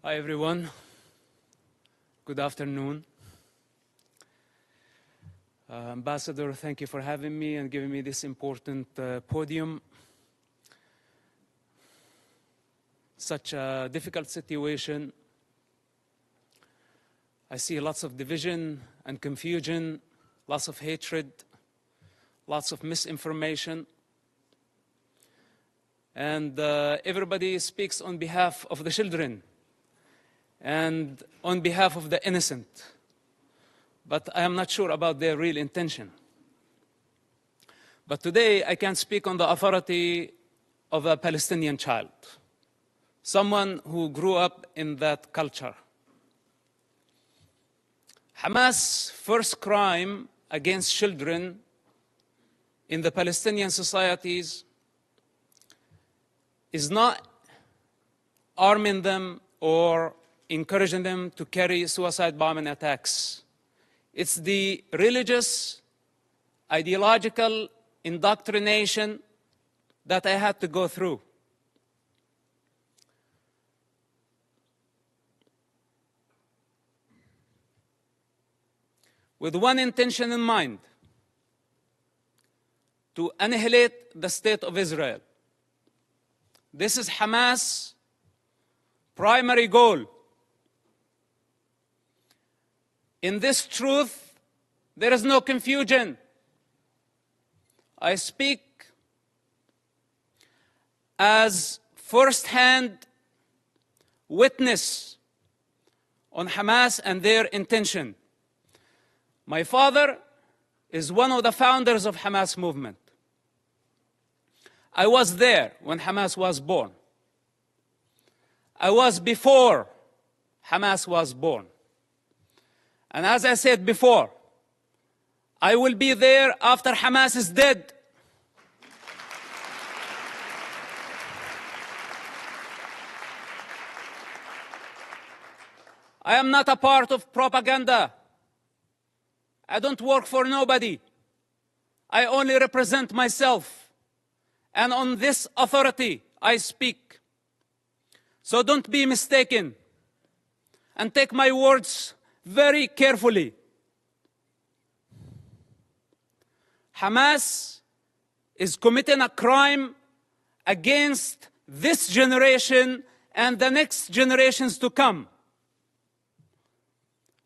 Hi, everyone. Good afternoon. Ambassador, thank you for having me and giving me this important podium. Such a difficult situation. I see lots of division and confusion, lots of hatred, lots of misinformation. And everybody speaks on behalf of the children and on behalf of the innocent. But I am not sure about their real intention. But today I can speak on the authority of a Palestinian child, someone who grew up in that culture. Hamas' first crime against children in the Palestinian societies is not arming them or encouraging them to carry suicide bombing attacks. It's the religious, ideological indoctrination that I had to go through. With one intention in mind: to annihilate the state of Israel. This is Hamas' primary goal. In this truth, there is no confusion. I speak as first-hand witness on Hamas and their intention. My father is one of the founders of Hamas movement. I was there when Hamas was born. I was before Hamas was born. And as I said before, I will be there after Hamas is dead. I am not a part of propaganda. I don't work for nobody. I only represent myself. And on this authority, I speak. So don't be mistaken and take my words very carefully. Hamas is committing a crime against this generation and the next generations to come.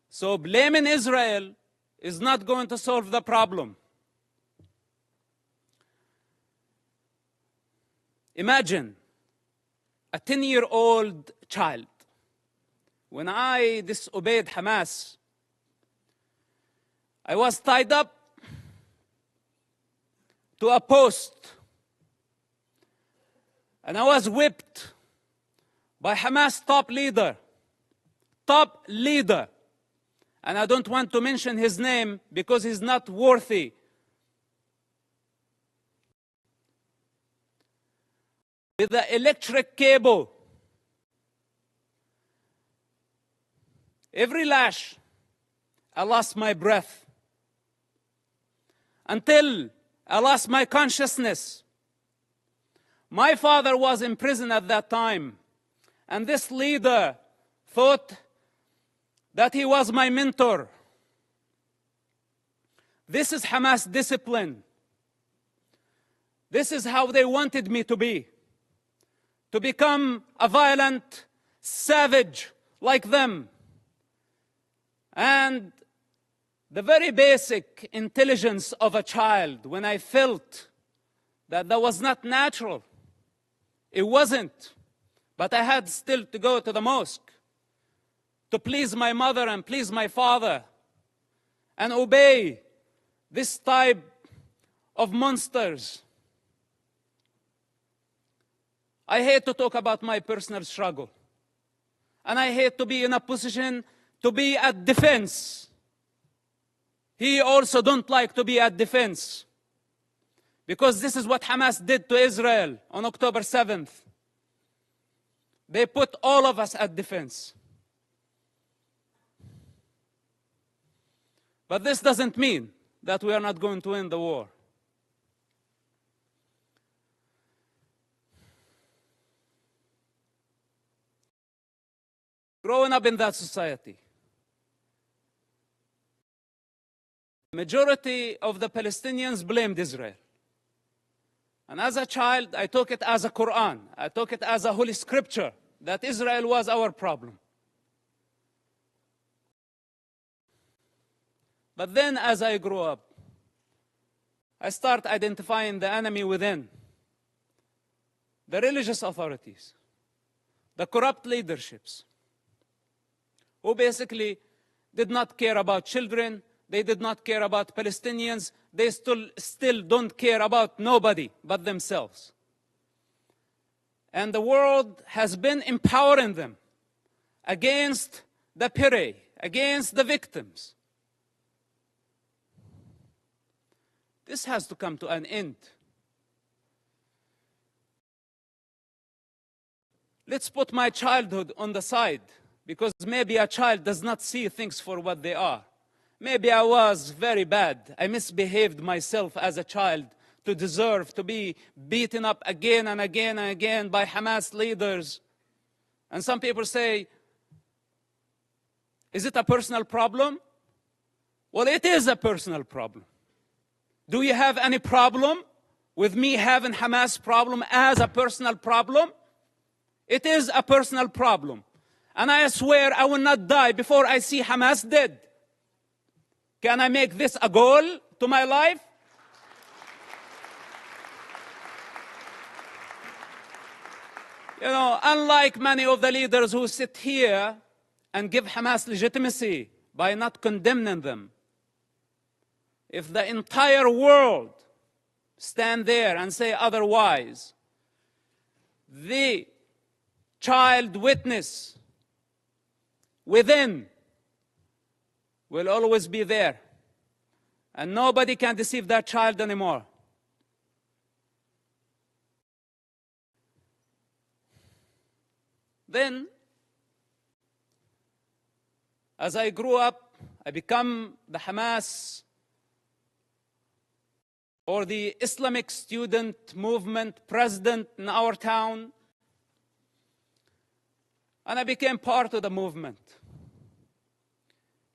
So blaming Israel is not going to solve the problem. Imagine a 10-year-old child. When I disobeyed Hamas, I was tied up to a post and I was whipped by Hamas top leader. And I don't want to mention his name because he's not worthy. With the electric cable. Every lash, I lost my breath. Until I lost my consciousness. My father was in prison at that time. And this leader thought that he was my mentor. This is Hamas discipline. This is how they wanted me to be. To become a violent savage like them. And the very basic intelligence of a child, when I felt that was not natural, it wasn't. But I had still to go to the mosque to please my mother and please my father and obey this type of monsters. I hate to talk about my personal struggle. And I hate to be in a position to be at defense. He also don't like to be at defense. Because this is what Hamas did to Israel on October 7th. They put all of us at defense. But this doesn't mean that we are not going to win the war. growing up in that society, majority of the Palestinians blamed Israel. And as a child, I took it as a Quran. I took it as a holy scripture that Israel was our problem. But then as I grew up, I start identifying the enemy within. The religious authorities, the corrupt leaderships, who basically did not care about children, they did not care about Palestinians, they still don't care about nobody but themselves. And the world has been empowering them against the prey, against the victims. This has to come to an end. Let's put my childhood on the side, because maybe a child does not see things for what they are. Maybe I was very bad. I misbehaved myself as a child to deserve to be beaten up again and again and again by Hamas leaders. And some people say, is it a personal problem? Well, it is a personal problem. Do you have any problem with me having Hamas problem as a personal problem? It is a personal problem. And I swear I will not die before I see Hamas dead. Can I make this a goal to my life? You know, unlike many of the leaders who sit here and give Hamas legitimacy by not condemning them, if the entire world stand there and say otherwise, the child witness within will always be there. And nobody can deceive that child anymore. Then, as I grew up, I become the Hamas or the Islamic student movement president in our town. And I became part of the movement.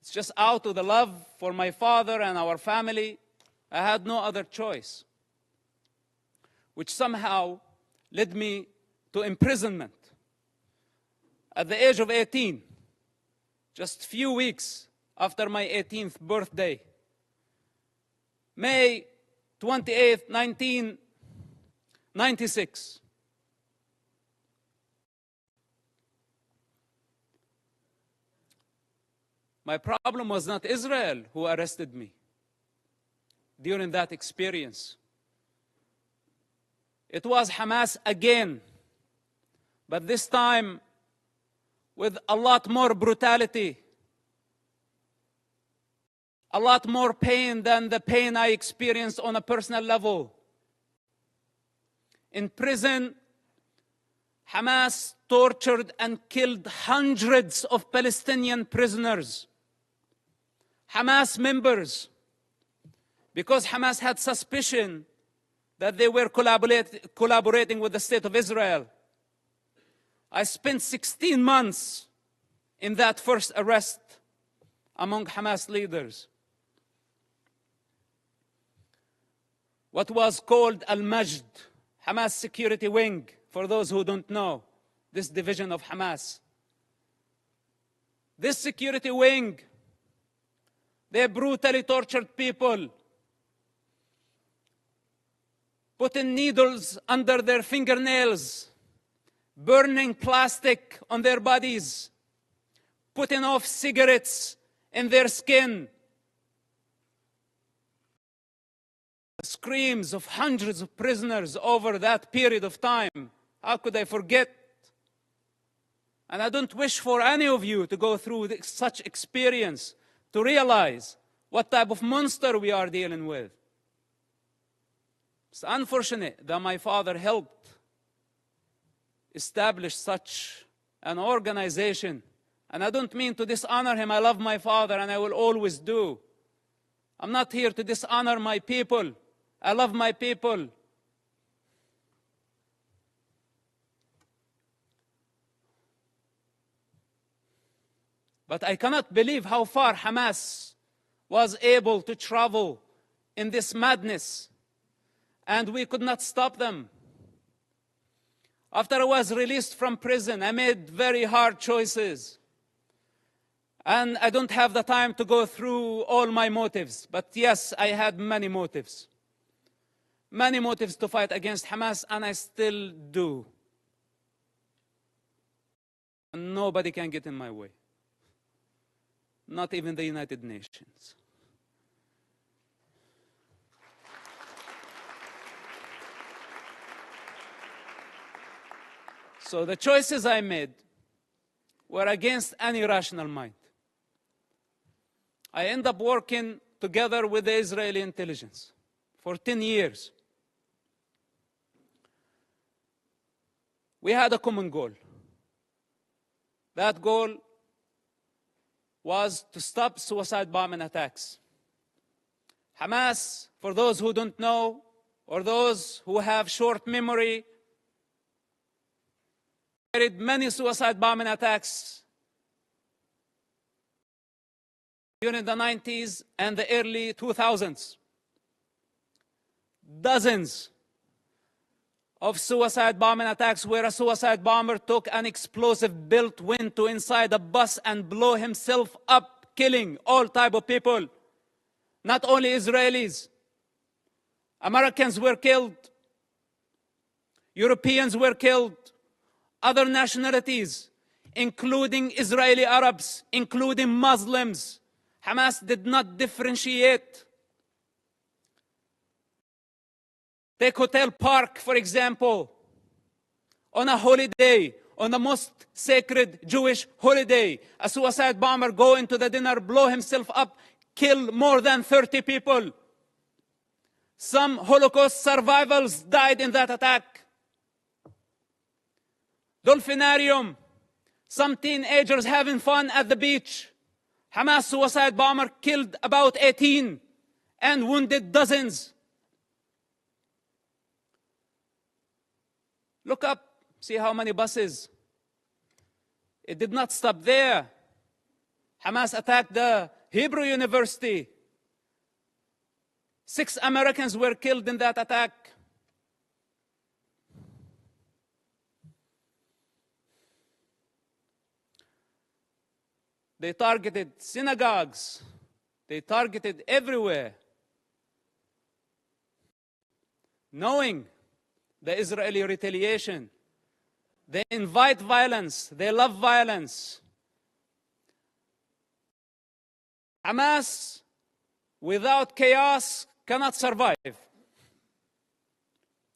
It's just out of the love for my father and our family. I had no other choice, which somehow led me to imprisonment at the age of 18, just a few weeks after my 18th birthday. May 28, 1996. My problem was not Israel who arrested me during that experience. It was Hamas again, but this time with a lot more brutality, a lot more pain than the pain I experienced on a personal level. In prison, Hamas tortured and killed hundreds of Palestinian prisoners, Hamas members, because Hamas had suspicion that they were collaborating with the State of Israel. I spent 16 months in that first arrest among Hamas leaders. What was called Al-Majd, Hamas security wing, for those who don't know, this division of Hamas. This security wing, they brutally tortured people, putting needles under their fingernails, burning plastic on their bodies, putting off cigarettes in their skin. The screams of hundreds of prisoners over that period of time. How could I forget? And I don't wish for any of you to go through such experience to realize what type of monster we are dealing with. It's unfortunate that my father helped establish such an organization. And I don't mean to dishonor him. I love my father and I will always do. I'm not here to dishonor my people. I love my people. But I cannot believe how far Hamas was able to travel in this madness, and we could not stop them. After I was released from prison, I made very hard choices. And I don't have the time to go through all my motives, but yes, I had many motives. Many motives to fight against Hamas, and I still do. And nobody can get in my way. Not even the United Nations. So the choices I made were against any rational mind. I ended up working together with the Israeli intelligence for 10 years. We had a common goal. That goal was to stop suicide bombing attacks. Hamas, for those who don't know, or those who have short memory, carried many suicide bombing attacks during the 90s and the early 2000s. Dozens of suicide bombing attacks where a suicide bomber took an explosive built went to inside a bus and blew himself up, killing all type of people. Not only Israelis. Americans were killed. Europeans were killed. Other nationalities, including Israeli Arabs, including Muslims. Hamas did not differentiate. Take Hotel Park, for example. On a holiday, on the most sacred Jewish holiday, a suicide bomber go into the dinner, blow himself up, kill more than 30 people. Some Holocaust survivors died in that attack. Dolphinarium, some teenagers having fun at the beach. Hamas suicide bomber killed about 18 and wounded dozens. Look up, see how many buses. It did not stop there. Hamas attacked the Hebrew University. 6 Americans were killed in that attack. They targeted synagogues. They targeted everywhere. Knowing the Israeli retaliation, they invite violence. They love violence. Hamas, without chaos, cannot survive.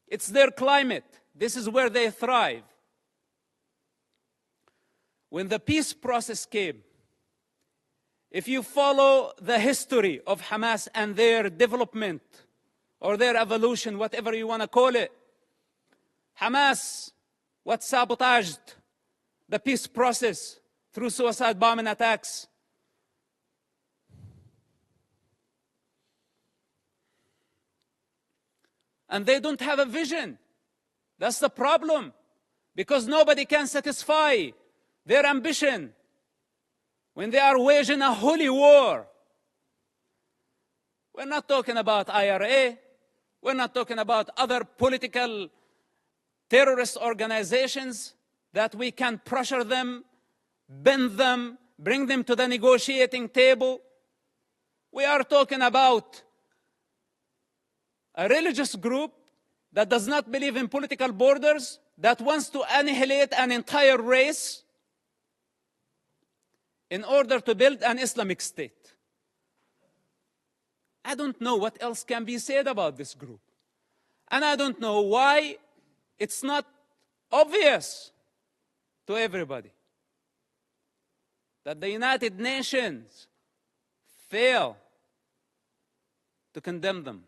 It's their climate. This is where they thrive. When the peace process came, if you follow the history of Hamas and their development or their evolution, whatever you want to call it, Hamas, what sabotaged the peace process through suicide bombing attacks. And they don't have a vision. That's the problem. Because nobody can satisfy their ambition when they are waging a holy war. We're not talking about IRA. We're not talking about other political terrorist organizations that we can pressure them, bend them, bring them to the negotiating table. We are talking about a religious group that does not believe in political borders, that wants to annihilate an entire race in order to build an Islamic state. I don't know what else can be said about this group. And I don't know why it's not obvious to everybody that the United Nations fail to condemn them.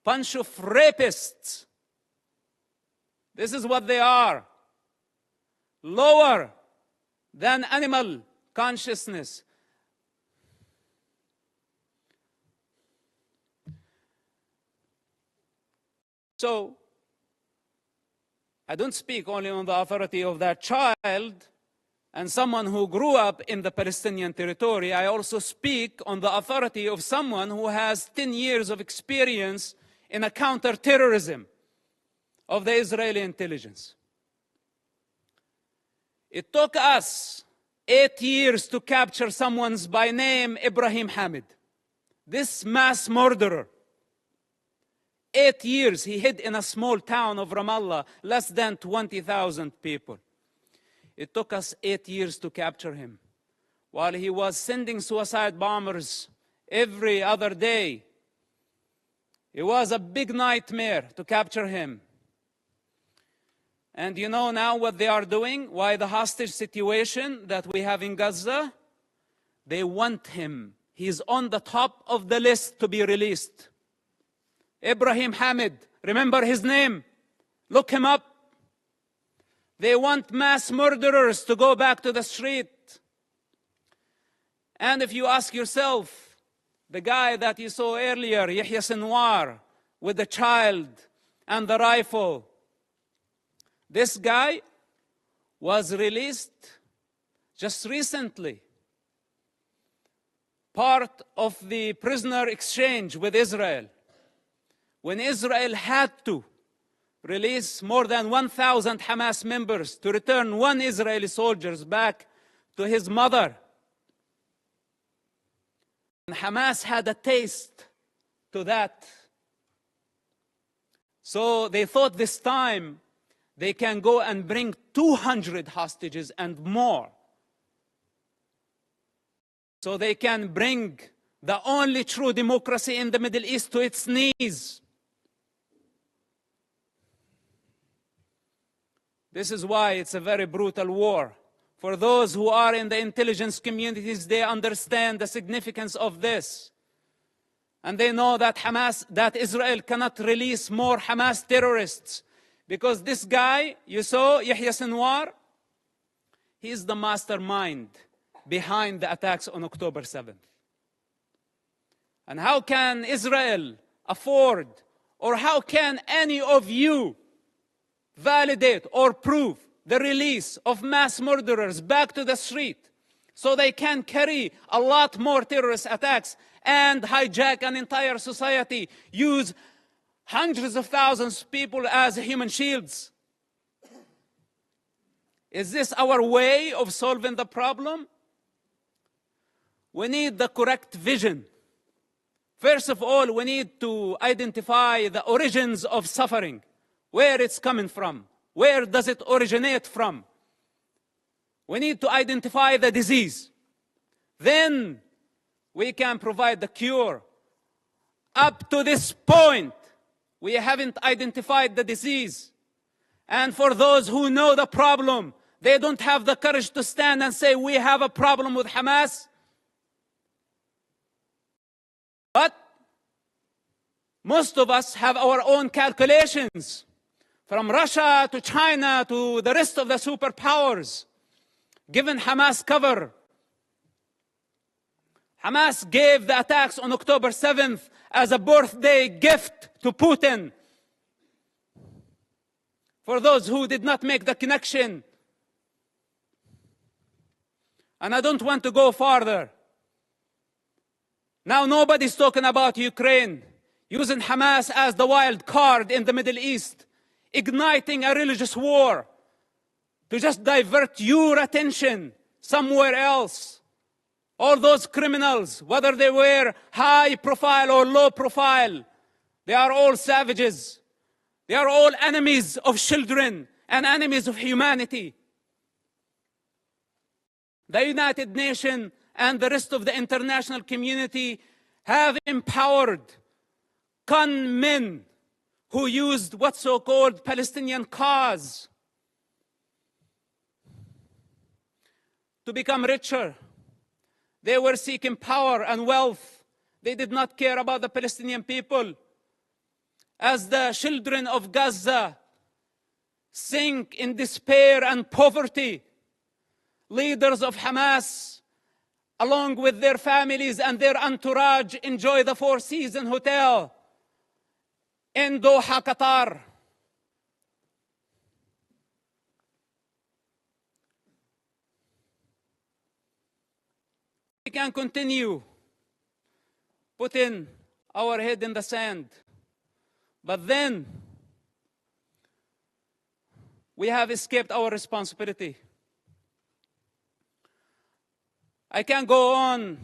Bunch of rapists. This is what they are. Lower than animal consciousness. So, I don't speak only on the authority of that child, and someone who grew up in the Palestinian territory, I also speak on the authority of someone who has 10 years of experience in a counterterrorism of the Israeli intelligence. It took us 8 years to capture someone by name Ibrahim Hamid. This mass murderer, 8 years he hid in a small town of Ramallah, less than 20,000 people. It took us 8 years to capture him, while he was sending suicide bombers every other day. It was a big nightmare to capture him. And you know now what they are doing? Why the hostage situation that we have in Gaza? They want him. He's on the top of the list to be released. Ibrahim Hamid, remember his name? Look him up. They want mass murderers to go back to the street. And if you ask yourself, the guy that you saw earlier, Yahya Sinwar, with the child and the rifle, this guy was released just recently, part of the prisoner exchange with Israel, when Israel had to release more than 1,000 Hamas members to return one Israeli soldier back to his mother. And Hamas had a taste to that. So they thought this time they can go and bring 200 hostages and more. So they can bring the only true democracy in the Middle East to its knees. This is why it's a very brutal war. For those who are in the intelligence communities, they understand the significance of this. And they know that that Israel cannot release more Hamas terrorists. Because this guy, you saw, Yahya Sinwar, he is the mastermind behind the attacks on October 7th. And how can Israel afford, or how can any of you validate or prove the release of mass murderers back to the street so they can carry a lot more terrorist attacks and hijack an entire society, use hundreds of thousands of people as human shields? Is this our way of solving the problem? We need the correct vision. First of all, we need to identify the origins of suffering, where it's coming from, where does it originate from. We need to identify the disease. Then we can provide the cure. Up to this point, we haven't identified the disease. And for those who know the problem, they don't have the courage to stand and say, we have a problem with Hamas. But most of us have our own calculations. From Russia to China to the rest of the superpowers, given Hamas cover. Hamas gave the attacks on October 7th as a birthday gift to Putin. For those who did not make the connection. And I don't want to go farther. Now nobody's talking about Ukraine, using Hamas as the wild card in the Middle East, igniting a religious war to just divert your attention somewhere else. All those criminals, whether they were high profile or low profile, they are all savages. They are all enemies of children and enemies of humanity. The United Nations and the rest of the international community have empowered con men who used what's so-called Palestinian cause to become richer. They were seeking power and wealth. They did not care about the Palestinian people. As the children of Gaza sink in despair and poverty, leaders of Hamas, along with their families and their entourage, enjoy the Four Seasons Hotel in Doha, Qatar. We can continue putting our head in the sand, but then we have escaped our responsibility. I can go on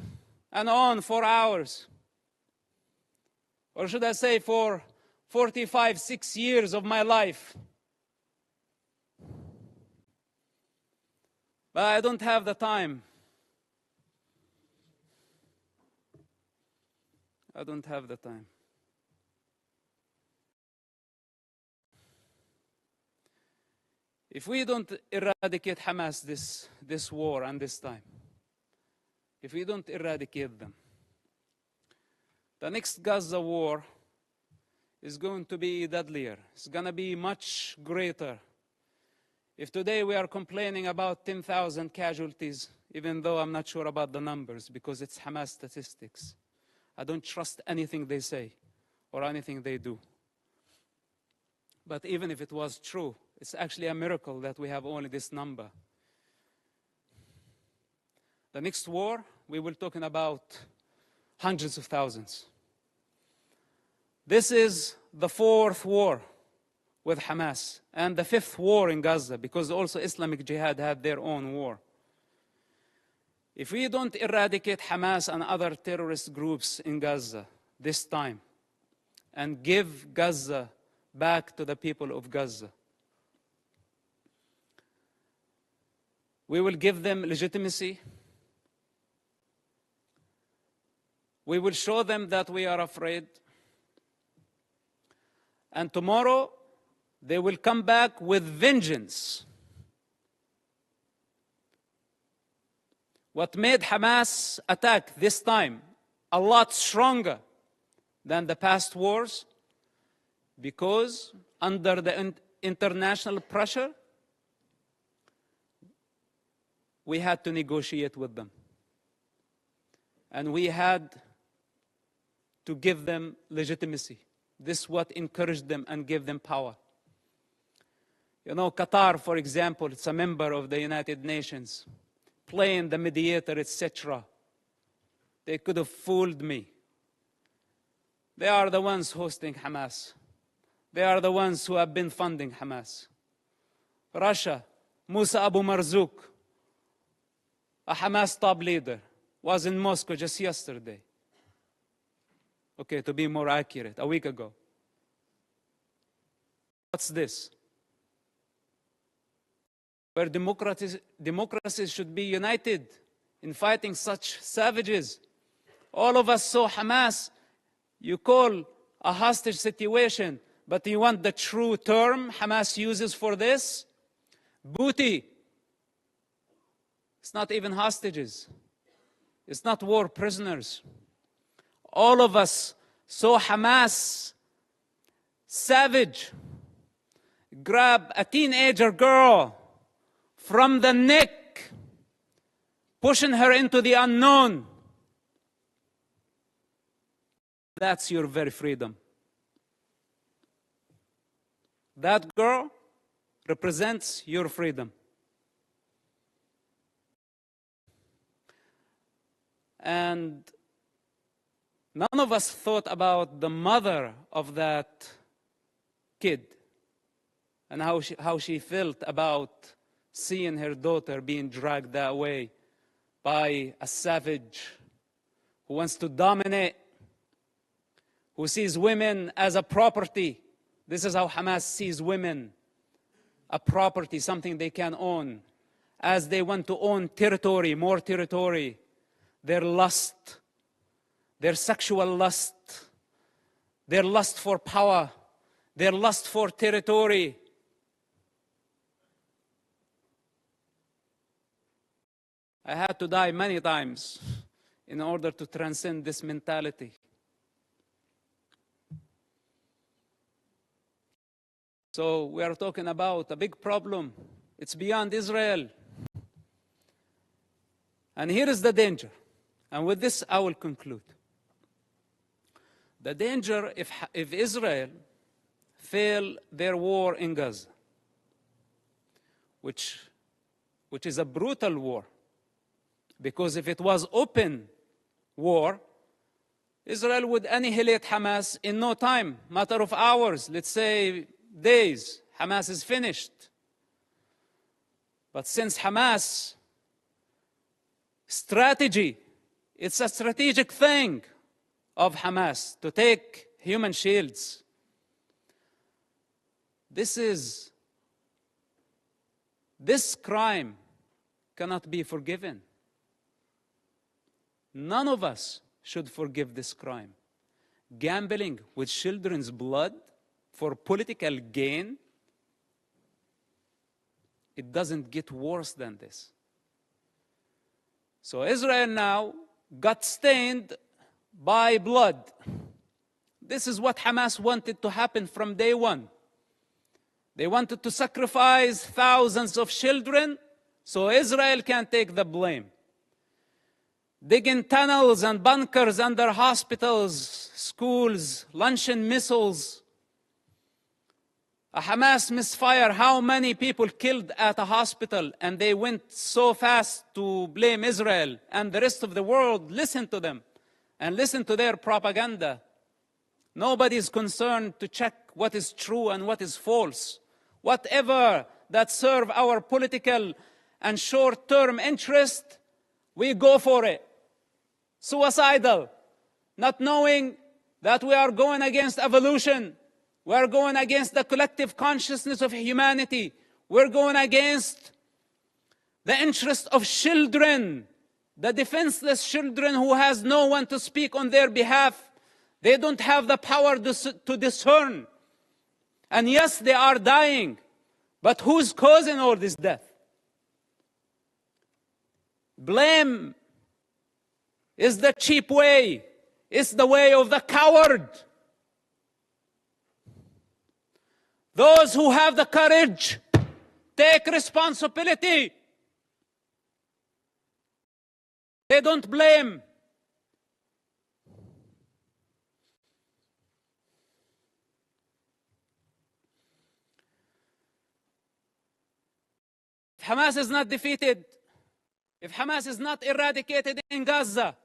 and on for hours, or should I say for 45, 6 years of my life. But I don't have the time. I don't have the time. If we don't eradicate Hamas this war and this time, if we don't eradicate them, the next Gaza war is going to be deadlier. It's going to be much greater. If today we are complaining about 10,000 casualties, even though I'm not sure about the numbers because it's Hamas statistics, I don't trust anything they say or anything they do. But even if it was true, it's actually a miracle that we have only this number. The next war, we will be talking about hundreds of thousands. This is the 4th war with Hamas and the 5th war in Gaza, because also Islamic Jihad had their own war. If we don't eradicate Hamas and other terrorist groups in Gaza this time and give Gaza back to the people of Gaza, we will give them legitimacy. We will show them that we are afraid. And tomorrow, they will come back with vengeance. What made Hamas attack this time a lot stronger than the past wars? Because under the international pressure, we had to negotiate with them. And we had to give them legitimacy. This is what encouraged them and gave them power. You know, Qatar, for example, it's a member of the United Nations, playing the mediator, etc. They could have fooled me. They are the ones hosting Hamas. They are the ones who have been funding Hamas. Russia, Musa Abu Marzouk, a Hamas top leader, was in Moscow just yesterday. Okay, to be more accurate, a week ago. What's this? Where democracies should be united in fighting such savages. All of us saw Hamas, you call a hostage situation, but you want the true term Hamas uses for this? Booty. It's not even hostages. It's not war prisoners. All of us saw Hamas, savage, grab a teenager girl from the neck, pushing her into the unknown. That's your very freedom. That girl represents your freedom. And none of us thought about the mother of that kid and how she felt about seeing her daughter being dragged that way by a savage who wants to dominate, who sees women as a property. This is how Hamas sees women, a property, something they can own. As they want to own territory, more territory, their lust, their sexual lust, their lust for power, their lust for territory. I had to die many times in order to transcend this mentality. So we are talking about a big problem. It's beyond Israel. And here is the danger. And with this, I will conclude. The danger if Israel fail their war in Gaza, which is a brutal war, Because if it was open war, Israel would annihilate Hamas in no time, matter of hours, let's say days. Hamas is finished. But since Hamas strategy, it's a strategic thing of Hamas to take human shields. This crime cannot be forgiven. None of us should forgive this crime. Gambling with children's blood for political gain, it doesn't get worse than this. So Israel now got stained by blood. This is what Hamas wanted to happen from day one. They wanted to sacrifice thousands of children so Israel can take the blame. Digging tunnels and bunkers under hospitals, schools, launching missiles. A Hamas misfire, how many people killed at a hospital, and they went so fast to blame Israel, and the rest of the world listened to them and listened to their propaganda. Nobody is concerned to check what is true and what is false. Whatever that serve our political and short-term interest, we go for it. Suicidal, not knowing that we are going against evolution. We are going against the collective consciousness of humanity. We're going against the interest of children, the defenseless children who has no one to speak on their behalf. They don't have the power to discern. And yes, they are dying. But who's causing all this death? Blame is the cheap way. It's the way of the coward. Those who have the courage take responsibility. They don't blame. If Hamas is not defeated, if Hamas is not eradicated in Gaza,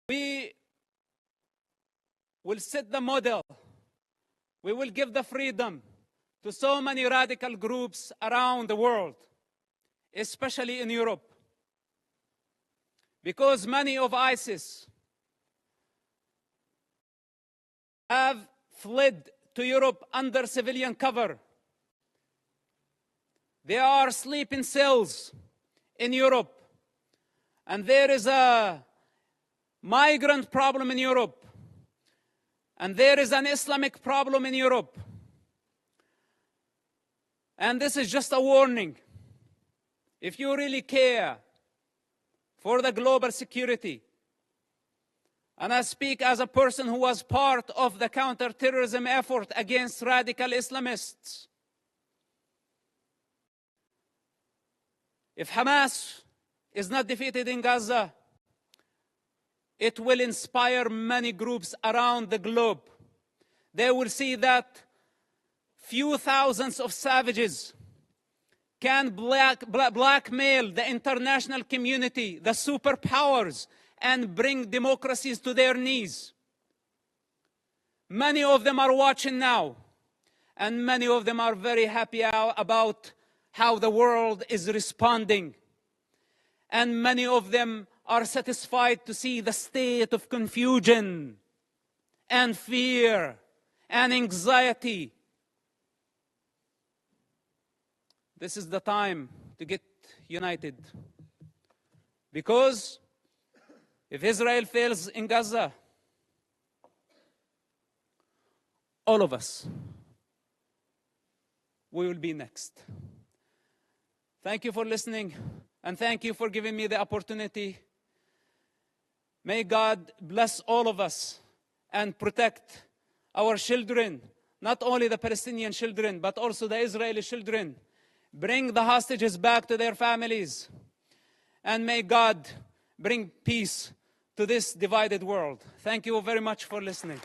we will set the model. We will give the freedom to so many radical groups around the world, especially in Europe. Because many of ISIS have fled to Europe under civilian cover. They are sleeping cells in Europe. And there is a migrant problem in Europe. And there is an Islamic problem in Europe. And this is just a warning. If you really care for the global security, and I speak as a person who was part of the counterterrorism effort against radical Islamists, if Hamas is not defeated in Gaza, it will inspire many groups around the globe. They will see that few thousands of savages can blackmail the international community, the superpowers, and bring democracies to their knees. Many of them are watching now, and many of them are very happy about how the world is responding. And many of them are satisfied to see the state of confusion and fear and anxiety. This is the time to get united. Because if Israel fails in Gaza, all of us, we will be next. Thank you for listening, and thank you for giving me the opportunity. May God bless all of us and protect our children, not only the Palestinian children, but also the Israeli children. Bring the hostages back to their families. And may God bring peace to this divided world. Thank you very much for listening.